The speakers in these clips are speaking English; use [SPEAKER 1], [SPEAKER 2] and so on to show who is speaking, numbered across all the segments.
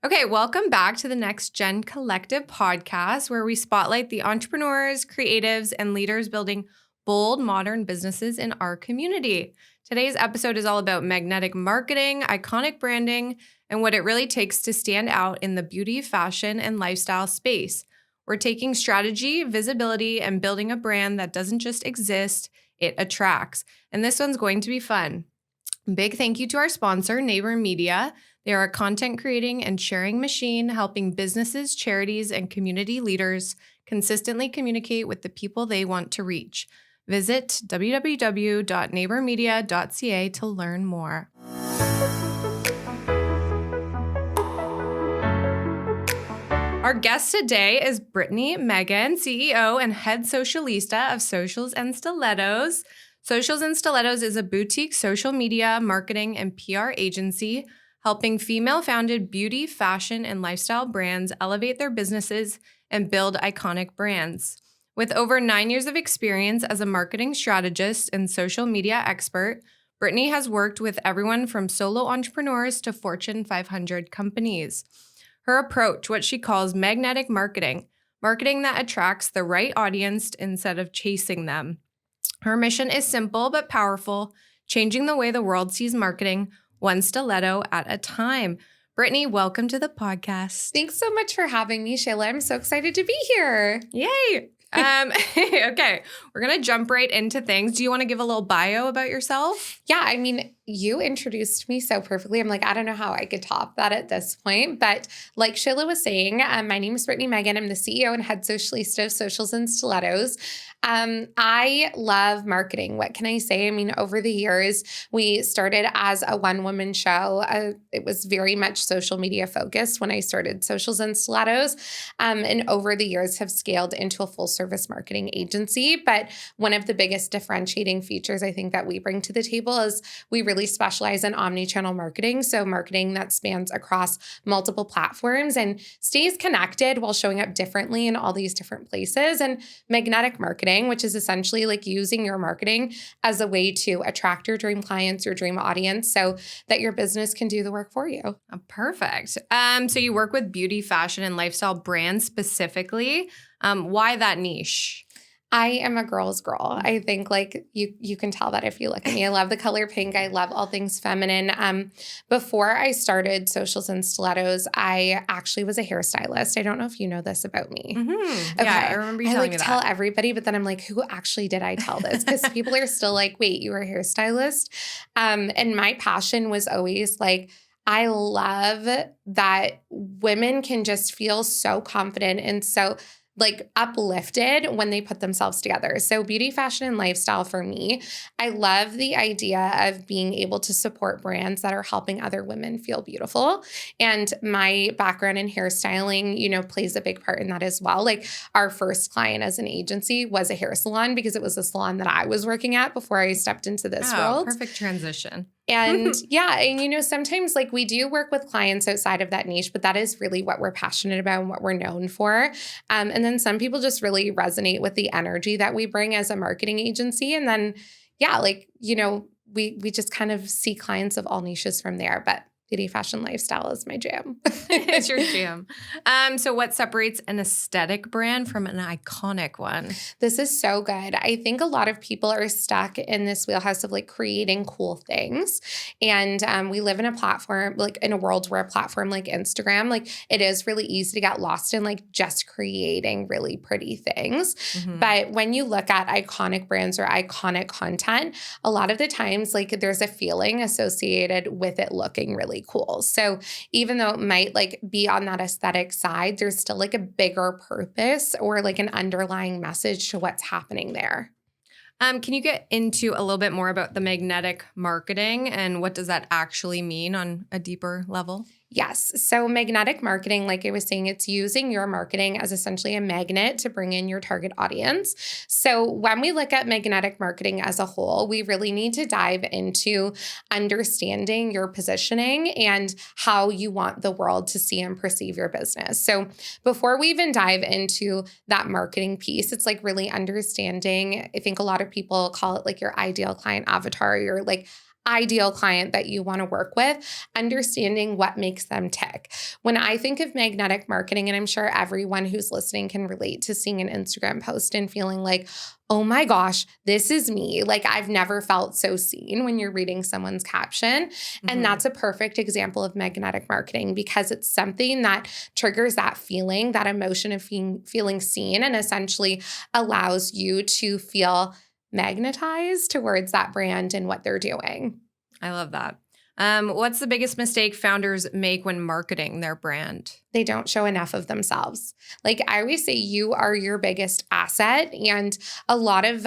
[SPEAKER 1] Okay, welcome back to the Next Gen Collective podcast, where we spotlight the entrepreneurs, creatives, and leaders building bold, modern businesses in our community. Today's episode is all about magnetic marketing, iconic branding, and what it really takes to stand out in the beauty, fashion, and lifestyle space. We're taking strategy, visibility, and building a brand that doesn't just exist, it attracts. And this one's going to be fun. Big thank you to our sponsor, Neighbor Media. They are a content creating and sharing machine helping businesses, charities, and community leaders consistently communicate with the people they want to reach. Visit www.neighbormedia.ca to learn more. Our guest today is Brittney Megann, CEO and head socialista of Socials and Stilettos. Socials and Stilettos is a boutique social media, marketing, and PR agency helping female-founded beauty, fashion, and lifestyle brands elevate their businesses and build iconic brands. With over 9 years of experience as a marketing strategist and social media expert, Brittney has worked with everyone from solo entrepreneurs to Fortune 500 companies. Her approach, what she calls magnetic marketing that attracts the right audience instead of chasing them. Her mission is simple but powerful, changing the way the world sees marketing one stiletto at a time. Brittney, welcome to the podcast.
[SPEAKER 2] Thanks so much for having me, Shayla. I'm so excited to be here.
[SPEAKER 1] Yay. Okay, we're going to jump right into things. Do you want to give a little bio about yourself?
[SPEAKER 2] Yeah, I mean, you introduced me so perfectly. I'm like, I don't know how I could top that at this point. But like Shayla was saying, my name is Brittney Megann. I'm the CEO and head socialista of Socials and Stilettos. I love marketing. What can I say? I mean, over the years, we started as a one-woman show. It was very much social media focused when I started Socials and Stilettos. And over the years have scaled into a full-service marketing agency. But one of the biggest differentiating features I think that we bring to the table is we really specialize in omni-channel marketing. So marketing that spans across multiple platforms and stays connected while showing up differently in all these different places. And magnetic marketing, which is essentially like using your marketing as a way to attract your dream clients, your dream audience, so that your business can do the work for you.
[SPEAKER 1] Oh, perfect. So you work with beauty, fashion, and lifestyle brands specifically. Why that niche?
[SPEAKER 2] I am a girl's girl. I think like you can tell that if you look at me. I love the color pink. I love all things feminine. Before I started Socials and Stilettos, I actually was a hairstylist. I don't know if you know this about me.
[SPEAKER 1] Mm-hmm. Okay. Yeah, I remember you telling me that.
[SPEAKER 2] I tell everybody, but then I'm like, who actually did I tell this? Because people are still like, wait, you were a hairstylist? And my passion was always like, I love that women can just feel so confident and so like uplifted when they put themselves together. So beauty, fashion, and lifestyle for me, I love the idea of being able to support brands that are helping other women feel beautiful. And my background in hairstyling, plays a big part in that as well. Like our first client as an agency was a hair salon because it was a salon that I was working at before I stepped into this world.
[SPEAKER 1] Perfect transition.
[SPEAKER 2] And yeah, and sometimes like we do work with clients outside of that niche, but that is really what we're passionate about and what we're known for. And then some people just really resonate with the energy that we bring as a marketing agency. And then, yeah, like, we just kind of see clients of all niches from there. But beauty, fashion, lifestyle is my jam.
[SPEAKER 1] It's your jam. So what separates an aesthetic brand from an iconic one?
[SPEAKER 2] This is so good. I think a lot of people are stuck in this wheelhouse of like creating cool things. And we live in a platform, like in a world where a platform like Instagram, like it is really easy to get lost in like just creating really pretty things. Mm-hmm. But when you look at iconic brands or iconic content, a lot of the times like there's a feeling associated with it looking really cool. So even though it might like be on that aesthetic side, there's still like a bigger purpose or like an underlying message to what's happening there.
[SPEAKER 1] Can you get into a little bit more about the magnetic marketing and what does that actually mean on a deeper level?
[SPEAKER 2] Yes. So magnetic marketing, like I was saying, it's using your marketing as essentially a magnet to bring in your target audience. So when we look at magnetic marketing as a whole, we really need to dive into understanding your positioning and how you want the world to see and perceive your business. So before we even dive into that marketing piece, it's like really understanding. I think a lot of people call it like your ideal client avatar, your like ideal client that you want to work with, understanding what makes them tick. When I think of magnetic marketing, and I'm sure everyone who's listening can relate to seeing an Instagram post and feeling like, oh my gosh, this is me. Like I've never felt so seen when you're reading someone's caption. And that's a perfect example of magnetic marketing because it's something that triggers that feeling, that emotion of feeling seen, and essentially allows you to feel magnetized towards that brand and what they're doing.
[SPEAKER 1] I love that. What's the biggest mistake founders make when marketing their brand?
[SPEAKER 2] They don't show enough of themselves. Like I always say, you are your biggest asset. And a lot of,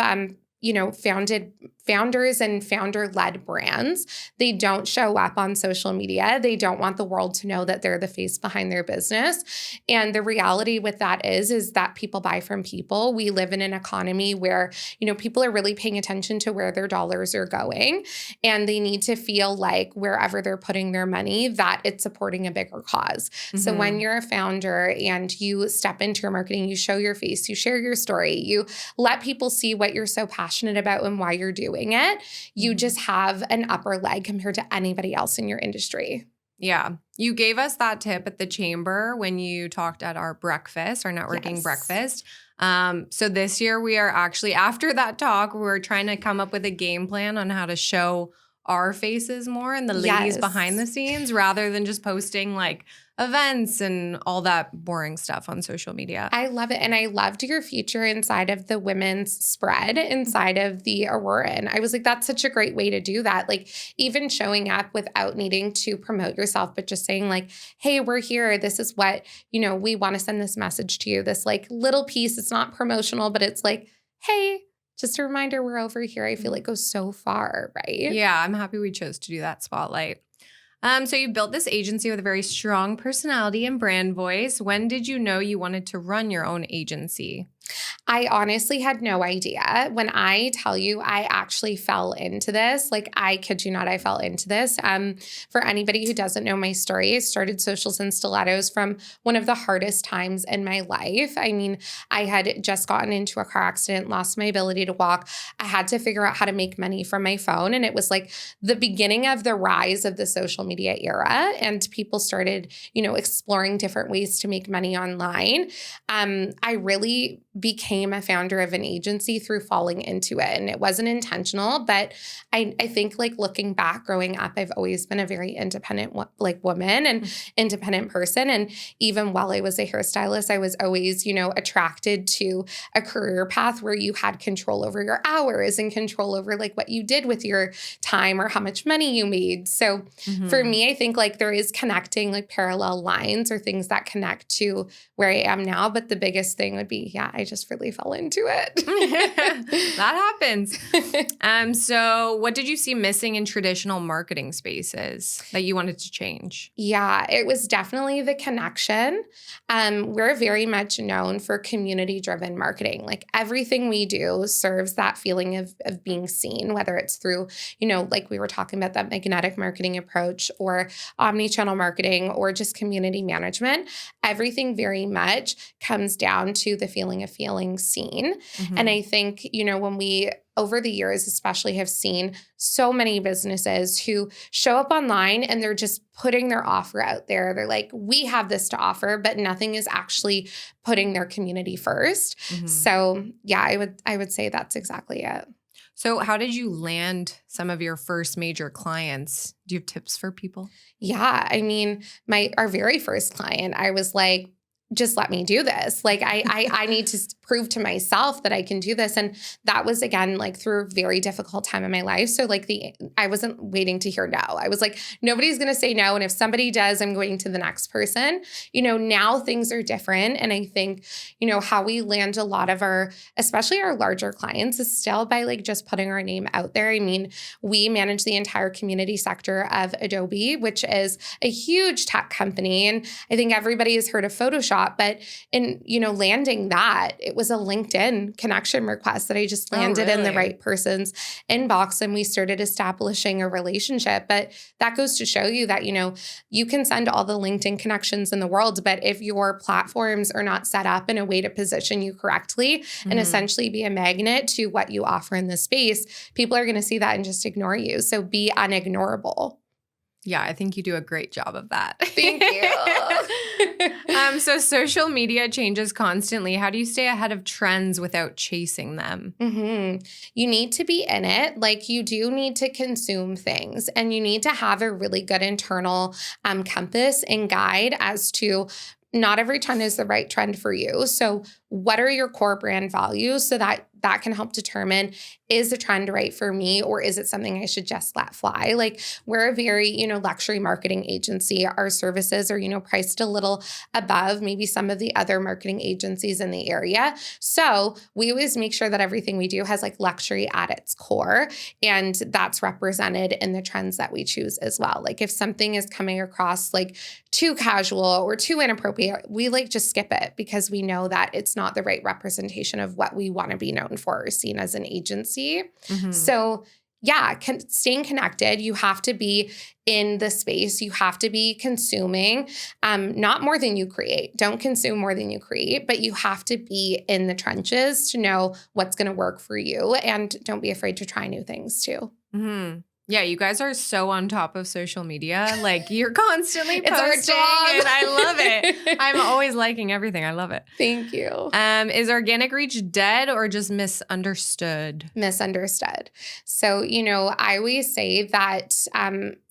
[SPEAKER 2] founders and founder-led brands, they don't show up on social media. They don't want the world to know that they're the face behind their business. And the reality with that is that people buy from people. We live in an economy where, people are really paying attention to where their dollars are going. And they need to feel like wherever they're putting their money, that it's supporting a bigger cause. So when you're a founder and you step into your marketing, you show your face, you share your story, you let people see what you're so passionate about and why you're doing it, you just have an upper leg compared to anybody else in your industry.
[SPEAKER 1] Yeah. You gave us that tip at the chamber when you talked at our breakfast, our networking breakfast. So this year we are actually, after that talk, we're trying to come up with a game plan on how to show our faces more and the ladies behind the scenes rather than just posting like events and all that boring stuff on social media.
[SPEAKER 2] I love it. And I loved your feature inside of the women's spread inside of the Aurora. And I was like, that's such a great way to do that. Like even showing up without needing to promote yourself, but just saying like, hey, we're here. This is what, we want to send this message to you. This like little piece. It's not promotional, but it's like, hey, just a reminder, we're over here. I feel like goes so far, right?
[SPEAKER 1] Yeah, I'm happy we chose to do that spotlight. So you built this agency with a very strong personality and brand voice. When did you know you wanted to run your own agency?
[SPEAKER 2] I honestly had no idea. When I tell you, I actually fell into this. Like, I kid you not, I fell into this. For anybody who doesn't know my story, I started Socials and Stilettos from one of the hardest times in my life. I mean, I had just gotten into a car accident, lost my ability to walk. I had to figure out how to make money from my phone. And it was like the beginning of the rise of the social media era. And people started, exploring different ways to make money online. I really became a founder of an agency through falling into it. And it wasn't intentional, but I think like looking back, growing up, I've always been a very independent woman and independent person. And even while I was a hairstylist, I was always, attracted to a career path where you had control over your hours and control over like what you did with your time or how much money you made. So for me, I think like there is connecting like parallel lines or things that connect to where I am now. But the biggest thing would be, I just really fell into it.
[SPEAKER 1] That happens. So what did you see missing in traditional marketing spaces that you wanted to change?
[SPEAKER 2] Yeah, it was definitely the connection. We're very much known for community-driven marketing. Like everything we do serves that feeling of being seen, whether it's through, like we were talking about that magnetic marketing approach or omni-channel marketing or just community management. Everything very much comes down to the feeling of feeling seen. And I think, when we over the years, especially have seen so many businesses who show up online and they're just putting their offer out there. They're like, we have this to offer, but nothing is actually putting their community first. So I would say that's exactly it.
[SPEAKER 1] So how did you land some of your first major clients? Do you have tips for people?
[SPEAKER 2] Yeah. I mean, our very first client, I was like, just let me do this. Like I need to prove to myself that I can do this. And that was again, like through a very difficult time in my life. So like I wasn't waiting to hear no. I was like, nobody's going to say no. And if somebody does, I'm going to the next person. Now things are different. And I think, how we land a lot of especially our larger clients is still by like just putting our name out there. I mean, we manage the entire community sector of Adobe, which is a huge tech company. And I think everybody has heard of Photoshop. shop. But in, landing that, it was a LinkedIn connection request that I just landed in the right person's inbox, and we started establishing a relationship. But that goes to show you that, you can send all the LinkedIn connections in the world, but if your platforms are not set up in a way to position you correctly and essentially be a magnet to what you offer in the space, people are going to see that and just ignore you. So be unignorable.
[SPEAKER 1] Yeah, I think you do a great job of that.
[SPEAKER 2] Thank you.
[SPEAKER 1] So social media changes constantly. How do you stay ahead of trends without chasing them?
[SPEAKER 2] You need to be in it. Like, you do need to consume things, and you need to have a really good internal compass and guide as to not every trend is the right trend for you. So what are your core brand values, so that can help determine, is the trend right for me, or is it something I should just let fly? Like, we're a very, luxury marketing agency. Our services are, priced a little above maybe some of the other marketing agencies in the area. So we always make sure that everything we do has like luxury at its core. And that's represented in the trends that we choose as well. Like, if something is coming across like too casual or too inappropriate, we like just skip it, because we know that it's not the right representation of what we want to be known for or seen as an agency. So yeah, staying connected, you have to be in the space. You have to be consuming, not more than you create. Don't consume more than you create, but you have to be in the trenches to know what's going to work for you. And don't be afraid to try new things too.
[SPEAKER 1] Yeah, you guys are so on top of social media. Like, you're constantly
[SPEAKER 2] It's our
[SPEAKER 1] posting,
[SPEAKER 2] job.
[SPEAKER 1] and I love it. I'm always liking everything. I love it.
[SPEAKER 2] Thank you.
[SPEAKER 1] Is organic reach dead or just misunderstood?
[SPEAKER 2] Misunderstood. So, I always say that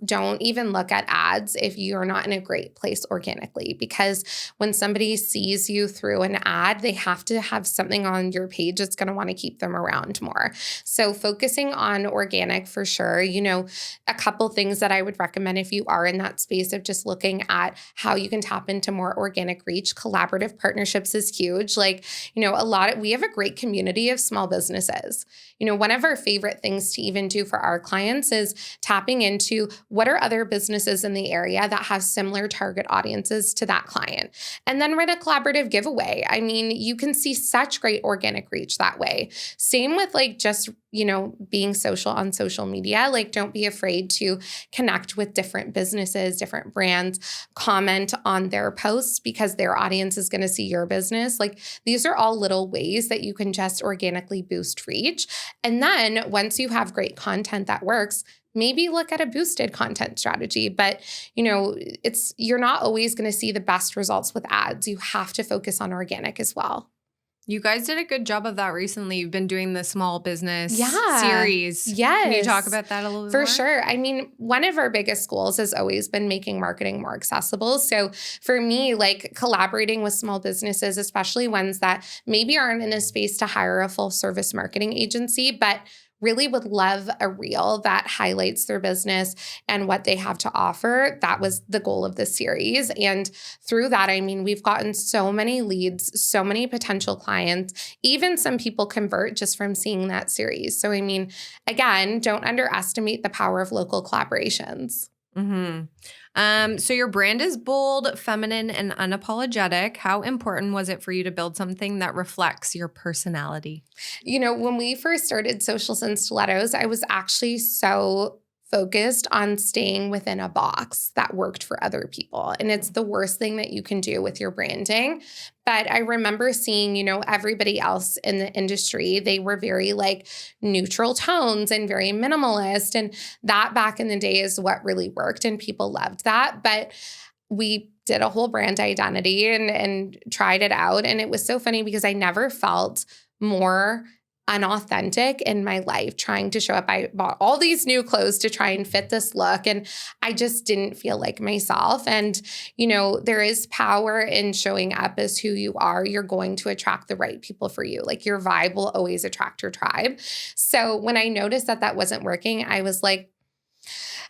[SPEAKER 2] don't even look at ads if you're not in a great place organically, because when somebody sees you through an ad, they have to have something on your page that's going to want to keep them around more. So focusing on organic for sure. A couple things that I would recommend if you are in that space of just looking at how you can tap into more organic reach. Collaborative partnerships is huge. Like, we have a great community of small businesses. One of our favorite things to even do for our clients is tapping into what are other businesses in the area that have similar target audiences to that client, and then run a collaborative giveaway. I mean, you can see such great organic reach that way. Same with like just, being social on social media. Like, don't be afraid to connect with different businesses, different brands, comment on their posts, because their audience is going to see your business. Like, these are all little ways that you can just organically boost reach. And then once you have great content that works, maybe look at a boosted content strategy. But, you're not always going to see the best results with ads. You have to focus on organic as well.
[SPEAKER 1] You guys did a good job of that recently. You've been doing the small business series.
[SPEAKER 2] Yes.
[SPEAKER 1] Can you talk about that a little bit more?
[SPEAKER 2] For sure. I mean, one of our biggest goals has always been making marketing more accessible. So for me, like, collaborating with small businesses, especially ones that maybe aren't in a space to hire a full service marketing agency, but really would love a reel that highlights their business and what they have to offer. That was the goal of this series. And through that, I mean, we've gotten so many leads, so many potential clients, even some people convert just from seeing that series. So, I mean, again, don't underestimate the power of local collaborations.
[SPEAKER 1] So your brand is bold, feminine, and unapologetic. How important was it for you to build something that reflects your personality?
[SPEAKER 2] When we first started Socials and Stilettos, I was actually so focused on staying within a box that worked for other people. And it's the worst thing that you can do with your branding. But I remember seeing, everybody else in the industry, they were very like neutral tones and very minimalist. And that back in the day is what really worked, and people loved that. But we did a whole brand identity and tried it out. And it was so funny because I never felt more unauthentic in my life trying to show up. I bought all these new clothes to try and fit this look, and I just didn't feel like myself. And, there is power in showing up as who you are. You're going to attract the right people for you. Like, your vibe will always attract your tribe. So when I noticed that that wasn't working, I was like,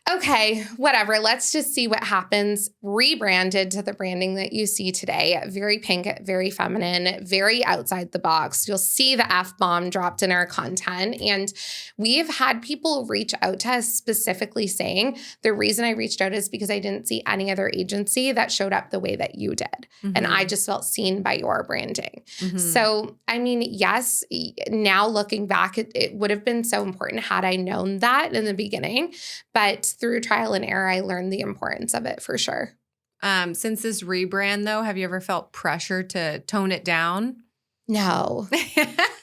[SPEAKER 2] Okay, whatever. Let's just see what happens. Rebranded to the branding that you see today. Very pink, very feminine, very outside the box. You'll see the F-bomb dropped in our content. And we've had people reach out to us specifically saying, the reason I reached out is because I didn't see any other agency that showed up the way that you did. And I just felt seen by your branding. So, I mean, yes, now looking back, it would have been so important had I known that in the beginning. But through trial and error, I learned the importance of it for sure.
[SPEAKER 1] Since this rebrand, though, have you ever felt pressure to tone it down?
[SPEAKER 2] No.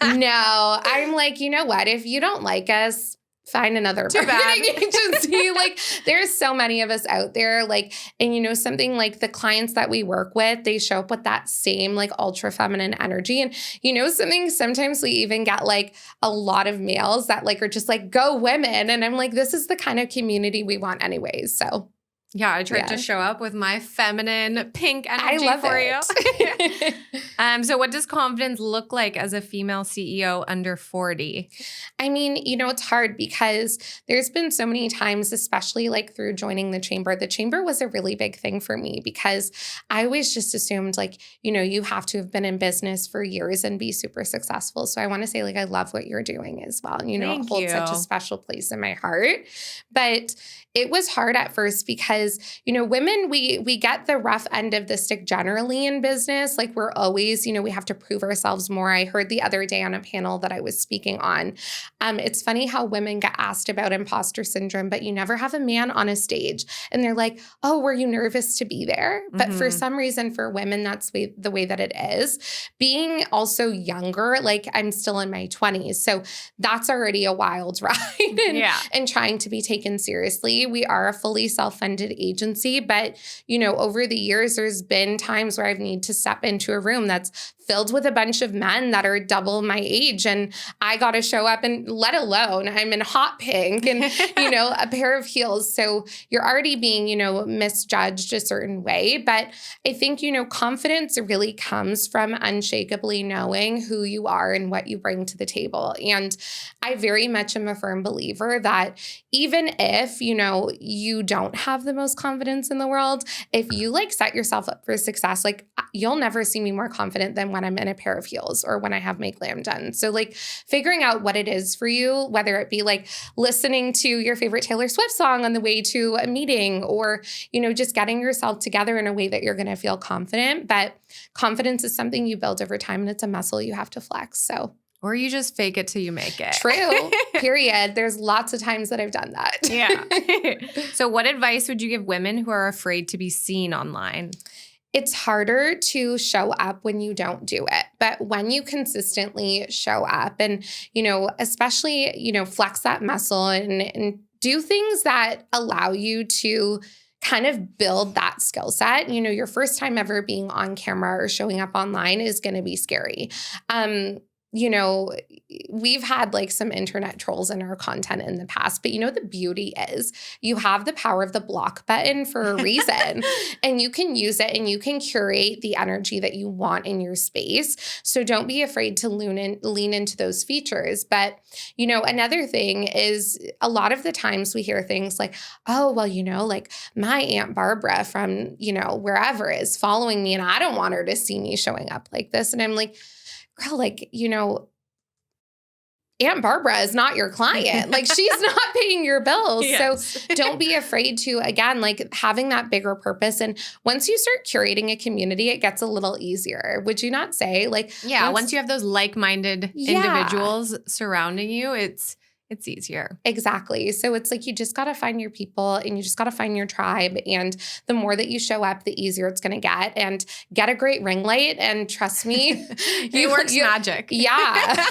[SPEAKER 2] No. I'm like, you know what? If you don't like us, find another marketing agency. Like, there's so many of us out there. Like, and you know, something like the clients that we work with, they show up with that same like ultra feminine energy. And you know, sometimes we even get like a lot of males that like are just like, go women. And I'm like, this is the kind of community we want anyways. So
[SPEAKER 1] yeah, I tried to show up with my feminine pink energy for you. So what does confidence look like as a female CEO under 40?
[SPEAKER 2] I mean, you know, it's hard because there's been so many times, especially like through joining the chamber. The chamber was a really big thing for me because I always just assumed like, you know, you have to have been in business for years and be super successful. So I want to say like, I love what you're doing as well. You know, it holds such a special place in my heart. But it was hard at first because, you know, women, we get the rough end of the stick generally in business. Like we're always, you know, we have to prove ourselves more. I heard the other day on a panel that I was speaking on. It's funny how women get asked about imposter syndrome, but you never have a man on a stage and they're like, oh, were you nervous to be there? But for some reason for women, that's the way that it is. Being also younger, like I'm still in my 20s. So that's already a wild ride and trying to be taken seriously. We are a fully self-funded agency, but you know, over the years, there's been times where I've needed to step into a room that's filled with a bunch of men that are double my age. And I got to show up and let alone I'm in hot pink and, you know, a pair of heels. So you're already being, you know, misjudged a certain way. But I think, you know, confidence really comes from unshakably knowing who you are and what you bring to the table. And I very much am a firm believer that even if, you know, you don't have the most confidence in the world, if you like set yourself up for success, like you'll never see me more confident than when I'm in a pair of heels or when I have my glam done. So like figuring out what it is for you, whether it be like listening to your favorite Taylor Swift song on the way to a meeting or, you know, just getting yourself together in a way that you're going to feel confident. But confidence is something you build over time and it's a muscle you have to flex. So.
[SPEAKER 1] Or you just fake it till you make it.
[SPEAKER 2] True. Period. There's lots of times that I've done that.
[SPEAKER 1] Yeah. So what advice would you give women who are afraid to be seen online?
[SPEAKER 2] It's harder to show up when you don't do it. But when you consistently show up and, you know, especially, you know, flex that muscle and do things that allow you to kind of build that skill set. You know, your first time ever being on camera or showing up online is going to be scary. You know, we've had like some internet trolls in our content in the past, but you know, the beauty is you have the power of the block button for a reason and you can use it and you can curate the energy that you want in your space. So don't be afraid to lean into those features. But, you know, another thing is a lot of the times we hear things like, oh, well, you know, like my Aunt Barbara from, you know, wherever is following me and I don't want her to see me showing up like this. And I'm like, girl, like, you know, Aunt Barbara is not your client. Like she's not paying your bills. Yes. So don't be afraid to, again, like having that bigger purpose. And once you start curating a community, it gets a little easier. Would you not say? Like,
[SPEAKER 1] yeah, once you have those like-minded individuals surrounding you, it's easier.
[SPEAKER 2] Exactly. So it's like you just got to find your people and you just got to find your tribe. And the more that you show up, the easier it's going to get. And get a great ring light. And trust me,
[SPEAKER 1] it works magic.
[SPEAKER 2] Yeah.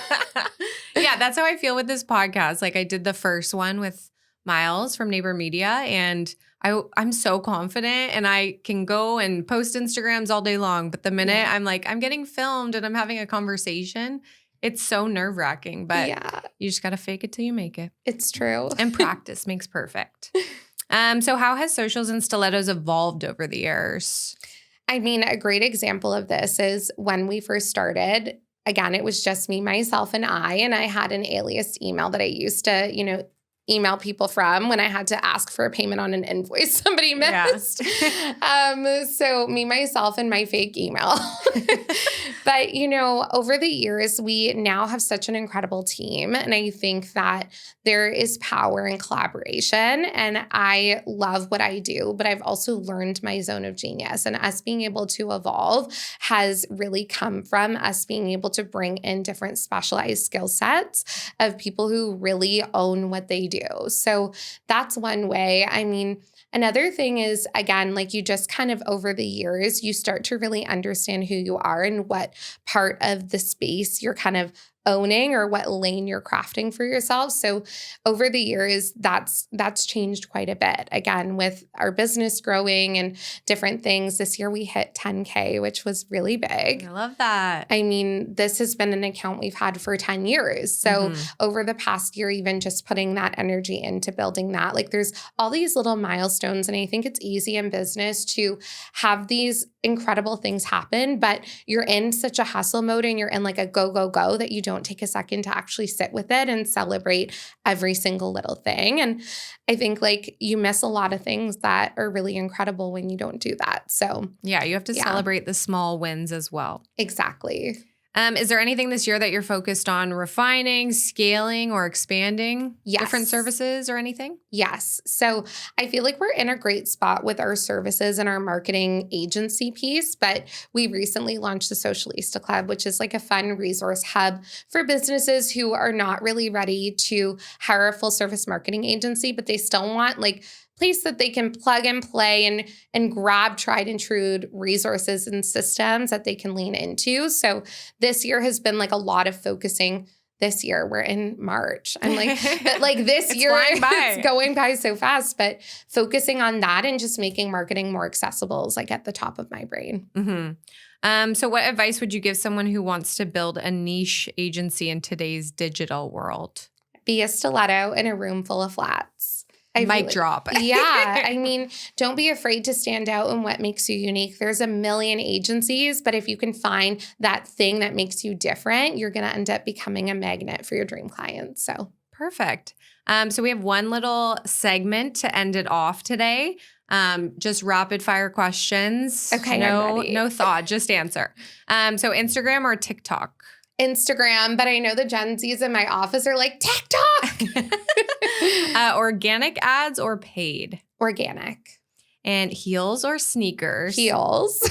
[SPEAKER 1] Yeah, that's how I feel with this podcast. Like I did the first one with Miles from Neighbor Media and I'm so confident and I can go and post Instagrams all day long. But the minute I'm like, I'm getting filmed and I'm having a conversation, it's so nerve-wracking, but you just got to fake it till you make it.
[SPEAKER 2] It's true.
[SPEAKER 1] And practice makes perfect. So how has Socials and Stilettos evolved over the years?
[SPEAKER 2] I mean, a great example of this is when we first started, again, it was just me, myself, and I had an alias email that I used to, you know, email people from when I had to ask for a payment on an invoice somebody missed. So me, myself, and my fake email. But, over the years, we now have such an incredible team. And I think that there is power in collaboration. And I love what I do, but I've also learned my zone of genius. And us being able to evolve has really come from us being able to bring in different specialized skill sets of people who really own what they do. So that's one way. I mean, another thing is, again, like you just kind of over the years, you start to really understand who you are and what part of the space you're kind of owning or what lane you're crafting for yourself. So over the years, that's changed quite a bit. Again, with our business growing and different things, this year we hit 10K, which was really big.
[SPEAKER 1] I love that.
[SPEAKER 2] I mean, this has been an account we've had for 10 years. So over the past year, even just putting that energy into building that, like there's all these little milestones. And I think it's easy in business to have these incredible things happen, but you're in such a hustle mode and you're in like a go, go, go that you don't take a second to actually sit with it and celebrate every single little thing. And I think like you miss a lot of things that are really incredible when you don't do that. So
[SPEAKER 1] yeah, you have to celebrate the small wins as well.
[SPEAKER 2] Exactly.
[SPEAKER 1] Is there anything this year that you're focused on refining, scaling, or expanding different services or anything?
[SPEAKER 2] Yes. So I feel like we're in a great spot with our services and our marketing agency piece, but we recently launched the Social Stilettos Club, which is like a fun resource hub for businesses who are not really ready to hire a full service marketing agency, but they still want like place that they can plug and play and grab tried and true resources and systems that they can lean into. So this year has been like a lot of focusing. This year, we're in March. I'm like, but like this year, it's going by so fast, but focusing on that and just making marketing more accessible is like at the top of my brain.
[SPEAKER 1] So what advice would you give someone who wants to build a niche agency in today's digital world?
[SPEAKER 2] Be a stiletto in a room full of flats.
[SPEAKER 1] Mic drop.
[SPEAKER 2] Yeah. I mean, don't be afraid to stand out in what makes you unique. There's a million agencies, but if you can find that thing that makes you different, you're going to end up becoming a magnet for your dream clients. So
[SPEAKER 1] perfect. So we have one little segment to end it off today. Just rapid fire questions.
[SPEAKER 2] Okay.
[SPEAKER 1] No thought, just answer. So Instagram or TikTok?
[SPEAKER 2] Instagram, but I know the Gen Zs in my office are like, TikTok.
[SPEAKER 1] Organic ads or paid?
[SPEAKER 2] Organic.
[SPEAKER 1] And heels or sneakers?
[SPEAKER 2] Heels.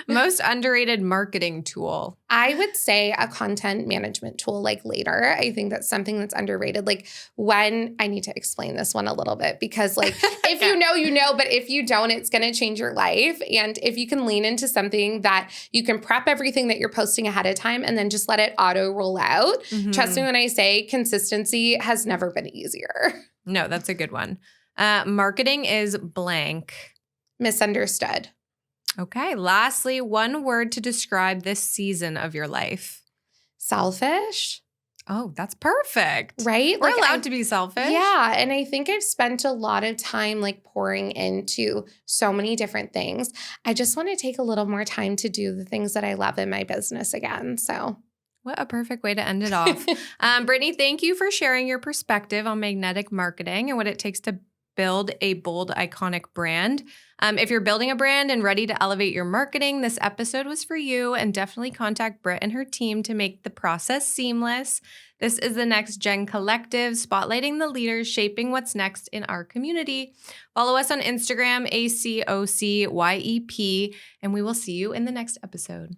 [SPEAKER 1] Most underrated marketing tool?
[SPEAKER 2] I would say a content management tool like Later. I think that's something that's underrated. Like when I need to explain this one a little bit because like if you know, you know, but if you don't, it's going to change your life. And if you can lean into something that you can prep everything that you're posting ahead of time and then just let it auto roll out. Trust me when I say consistency has never been easier.
[SPEAKER 1] No, that's a good one. Marketing is blank.
[SPEAKER 2] Misunderstood.
[SPEAKER 1] Okay. Lastly, one word to describe this season of your life.
[SPEAKER 2] Selfish.
[SPEAKER 1] Oh, that's perfect.
[SPEAKER 2] Right?
[SPEAKER 1] We're allowed to be selfish.
[SPEAKER 2] Yeah. And I think I've spent a lot of time like pouring into so many different things. I just want to take a little more time to do the things that I love in my business again. So
[SPEAKER 1] what a perfect way to end it off. Brittney, thank you for sharing your perspective on magnetic marketing and what it takes to build a bold, iconic brand. If you're building a brand and ready to elevate your marketing, this episode was for you, and definitely contact Brit and her team to make the process seamless. This is the Next Gen Collective, spotlighting the leaders shaping what's next in our community. Follow us on Instagram, ACOCYEP, and we will see you in the next episode.